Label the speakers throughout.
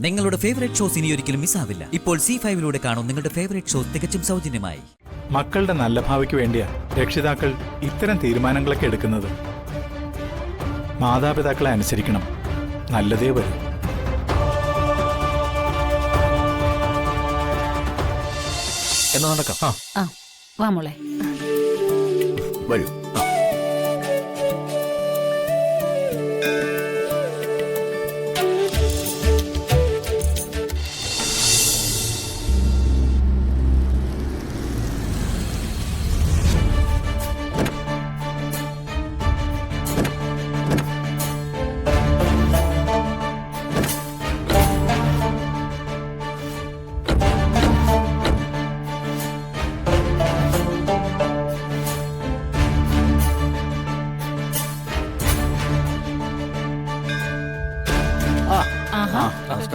Speaker 1: നിങ്ങളുടെ favourite shows ഇനി ഒരിക്കലും മിസ്സാവില്ല. ഇപ്പോൾ C5 കാണും നിങ്ങളുടെ ഫേവറേറ്റ് ഷോസ് തികച്ചും സൗജന്യമായി.
Speaker 2: മക്കളുടെ നല്ല ഭാവിക്ക് വേണ്ടിയാ രക്ഷിതാക്കൾ ഇത്തരം തീരുമാനങ്ങളൊക്കെ എടുക്കുന്നത്. മാതാപിതാക്കളെ അനുസരിക്കണം, നല്ലതേ വരും.
Speaker 3: എന്നാ നടക്കാം.
Speaker 4: വാ മോളെ,
Speaker 3: വരൂ.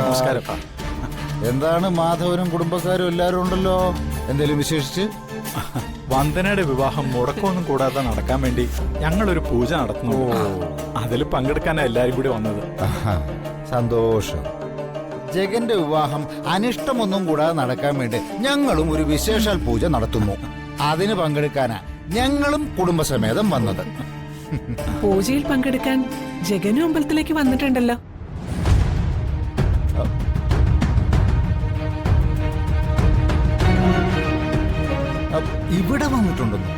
Speaker 2: നമസ്കാരം.
Speaker 5: എന്താണ് മാധവനും കുടുംബക്കാരും എല്ലാരും ഉണ്ടല്ലോ, എന്തേലും വിശേഷിച്ച്?
Speaker 2: വന്ദനയുടെ വിവാഹം മുടക്കമൊന്നും കൂടാതെ നടക്കാൻ വേണ്ടി ഞങ്ങളൊരു പൂജ നടത്തുന്നു. അതിൽ പങ്കെടുക്കാനാണ് എല്ലാരും കൂടി വന്നത്.
Speaker 5: സന്തോഷം. ജഗന്റെ വിവാഹം അനിഷ്ടമൊന്നും കൂടാതെ നടക്കാൻ വേണ്ടി ഞങ്ങളും ഒരു വിശേഷാൽ പൂജ നടത്തുന്നു. അതിന് പങ്കെടുക്കാനാ ഞങ്ങളും കുടുംബസമേതം വന്നത്.
Speaker 6: പൂജയിൽ പങ്കെടുക്കാൻ ജഗനും അമ്പലത്തിലേക്ക് വന്നിട്ടുണ്ടല്ലോ.
Speaker 5: ഇവിടെ വന്നിട്ടുണ്ടെന്നു?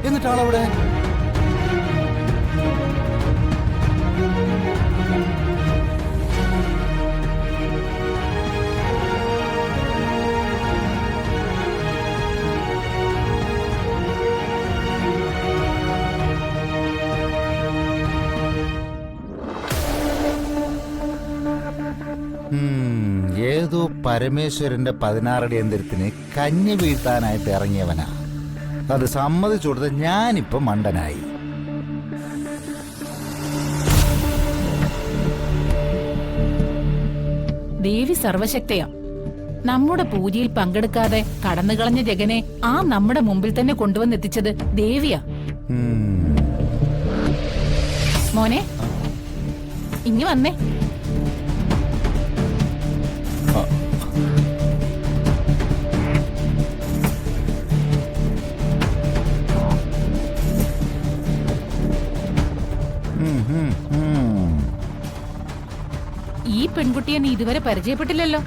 Speaker 5: എന്നിട്ടാളവിടെ? ഏതോ പരമേശ്വരന്റെ 16 അടി യന്ത്രത്തിന് കഞ്ഞി വീഴ്ത്താനായിട്ട് ഇറങ്ങിയവനാ. അത് സമ്മതിച്ചു കൊടുത്ത് ഞാനിപ്പോ മണ്ടനായി.
Speaker 4: ദേവി സർവശക്തയാ. നമ്മുടെ പൂജയിൽ പങ്കെടുക്കാതെ കടന്നുകളഞ്ഞ ജഗനെ ആ നമ്മുടെ മുമ്പിൽ തന്നെ കൊണ്ടുവന്നെത്തിച്ചത് ദേവിയാ. മോനെ, ഇങ്ങ് വന്നേ. ഈ പെൺകുട്ടിയെ നീ ഇതുവരെ പരിചയപ്പെട്ടില്ലല്ലോ.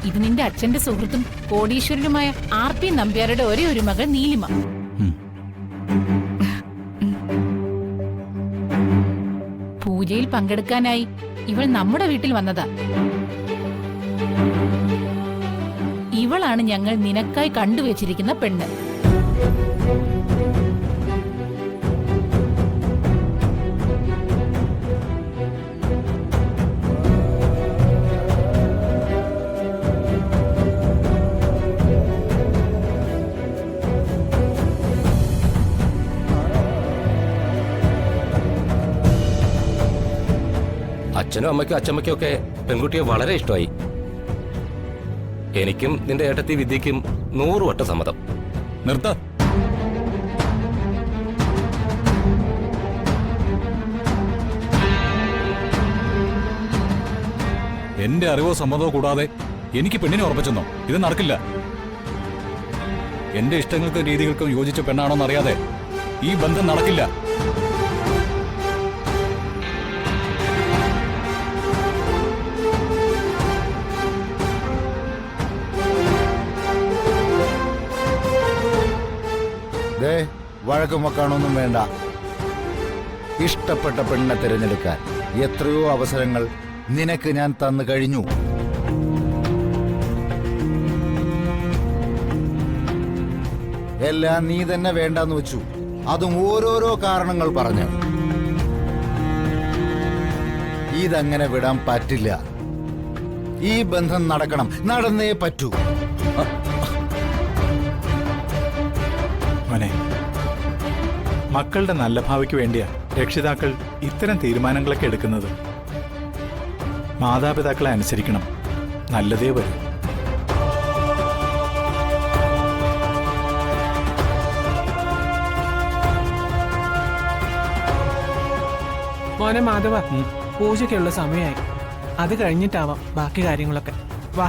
Speaker 4: ഇത് നിന്റെ അച്ഛന്റെ സുഹൃത്തും കോടീശ്വരനുമായ RP നമ്പ്യാരുടെ ഒരേ ഒരു മകൾ നീലിമ. പൂജയിൽ പങ്കെടുക്കാനായി ഇവൾ നമ്മുടെ വീട്ടിൽ വന്നതാ. ഇവളാണ് ഞങ്ങൾ നിനക്കായി കണ്ടുവച്ചിരിക്കുന്ന പെണ്ണ്.
Speaker 3: അച്ഛനും അമ്മയ്ക്കും അച്ഛമ്മയ്ക്കും ഒക്കെ പെൺകുട്ടിയെ വളരെ ഇഷ്ടമായി. എനിക്കും നിന്റെ ഏട്ടത്തി വിദ്യക്കും 100 വട്ടം സമ്മതം.
Speaker 7: നിർത്ത. എന്റെ അറിവോ സമ്മതമോ കൂടാതെ എനിക്ക് പെണ്ണിനെ ഉറപ്പിച്ചെന്നോ? ഇത് നടക്കില്ല. എന്റെ ഇഷ്ടങ്ങൾക്കും രീതികൾക്കും യോജിച്ച പെണ്ണാണോന്ന് അറിയാതെ ഈ ബന്ധം നടക്കില്ല.
Speaker 5: വഴക്കും വെക്കാണൊന്നും വേണ്ട. ഇഷ്ടപ്പെട്ട പെണ്ണിനെ തിരഞ്ഞെടുക്കാൻ എത്രയോ അവസരങ്ങൾ നിനക്ക് ഞാൻ തന്നു കഴിഞ്ഞു. എല്ലാം നീ തന്നെ വേണ്ടെന്ന് വെച്ചു. അതും ഓരോരോ കാരണങ്ങൾ പറഞ്ഞു. ഇതങ്ങനെ വിടാൻ പറ്റില്ല. ഈ ബന്ധം നടക്കണം, നടന്നേ പറ്റൂ.
Speaker 2: മോനെ, മക്കളുടെ നല്ല ഭാവിക്ക് വേണ്ടിയാ രക്ഷിതാക്കൾ ഇത്തരം തീരുമാനങ്ങളൊക്കെ എടുക്കുന്നത്. മാതാപിതാക്കളെ അനുസരിക്കണം, നല്ലതേ വരും.
Speaker 6: മോനെ മാധവ, പൂജയ്ക്കുള്ള സമയമായി. അത് കഴിഞ്ഞിട്ടാവാം ബാക്കി കാര്യങ്ങളൊക്കെ. വാ.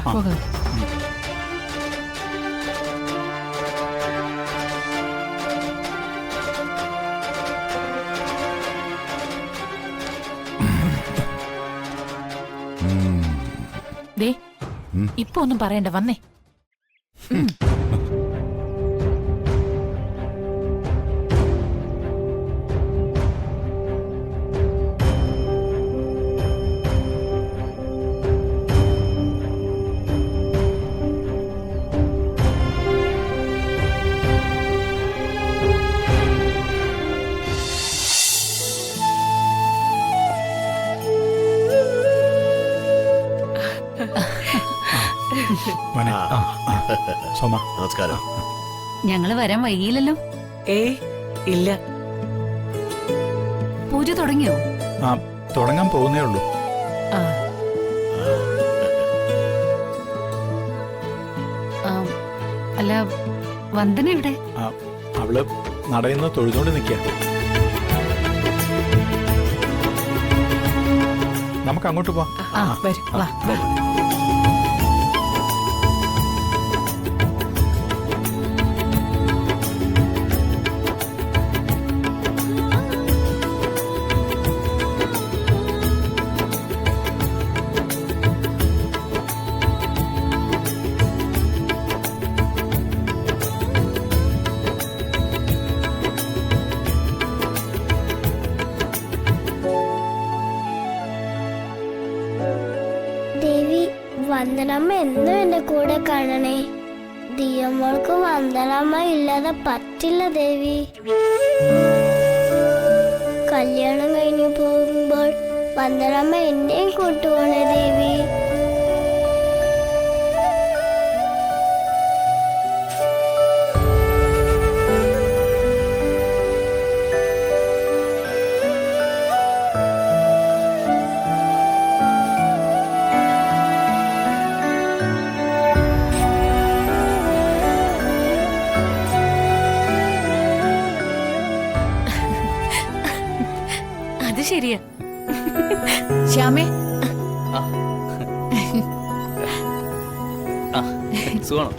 Speaker 4: ദേ ഇപ്പൊ ഒന്നും പറയണ്ട, വന്നേ.
Speaker 2: മോനെ, സോമ
Speaker 8: നമസ്കാരം.
Speaker 9: ഞങ്ങള് വരാൻ വൈകിയില്ലല്ലോ.
Speaker 6: ഏയ് ഇല്ല.
Speaker 9: പൂജ തുടങ്ങിയോ?
Speaker 2: ആ തുടങ്ങാൻ പോകുന്നേ ഉള്ളൂ.
Speaker 4: ആ,
Speaker 9: ആ, അല്ല, വന്ദന എവിടെ?
Speaker 2: ആ, അവള് നടയുന്ന തൊഴുതോണ്ട് നിൽക്കുക. നമുക്ക് അങ്ങോട്ട് പോവാം.
Speaker 4: ആ, വരൂ, വാ.
Speaker 10: ദേവി, വന്ദനമ്മ എന്നും എന്റെ കൂടെ കാണണേ. ദിയമ്മൾക്ക് വന്ദനമ്മ ഇല്ലാതെ പറ്റില്ല ദേവി. കല്യാണം കഴിഞ്ഞു പോകുമ്പോൾ വന്ദനമ്മ എന്നെയും കൂട്ടുപോണേ ദേവി.
Speaker 9: അത് ശരിയാ.
Speaker 4: ശ്യാമേ,
Speaker 1: സുഖാണോ?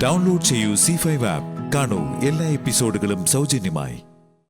Speaker 11: ഡൗൺലോഡ് ചെയ്യൂ C5 ആപ്പ്. കാണൂ എല്ലാ എപ്പിസോഡുകളും സൗജന്യമായി.